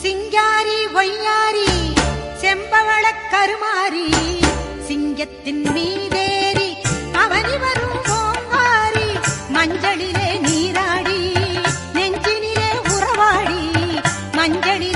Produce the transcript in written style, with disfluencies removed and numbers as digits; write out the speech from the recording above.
சிங்காரி ஒய்யாரி செம்பவள கருமாரி சிங்கத்தின் மீதேறி அவனி வரும் ஓங்காரி மஞ்சளிலே நீராடி நெஞ்சினிலே உறவாடி மஞ்சளிலே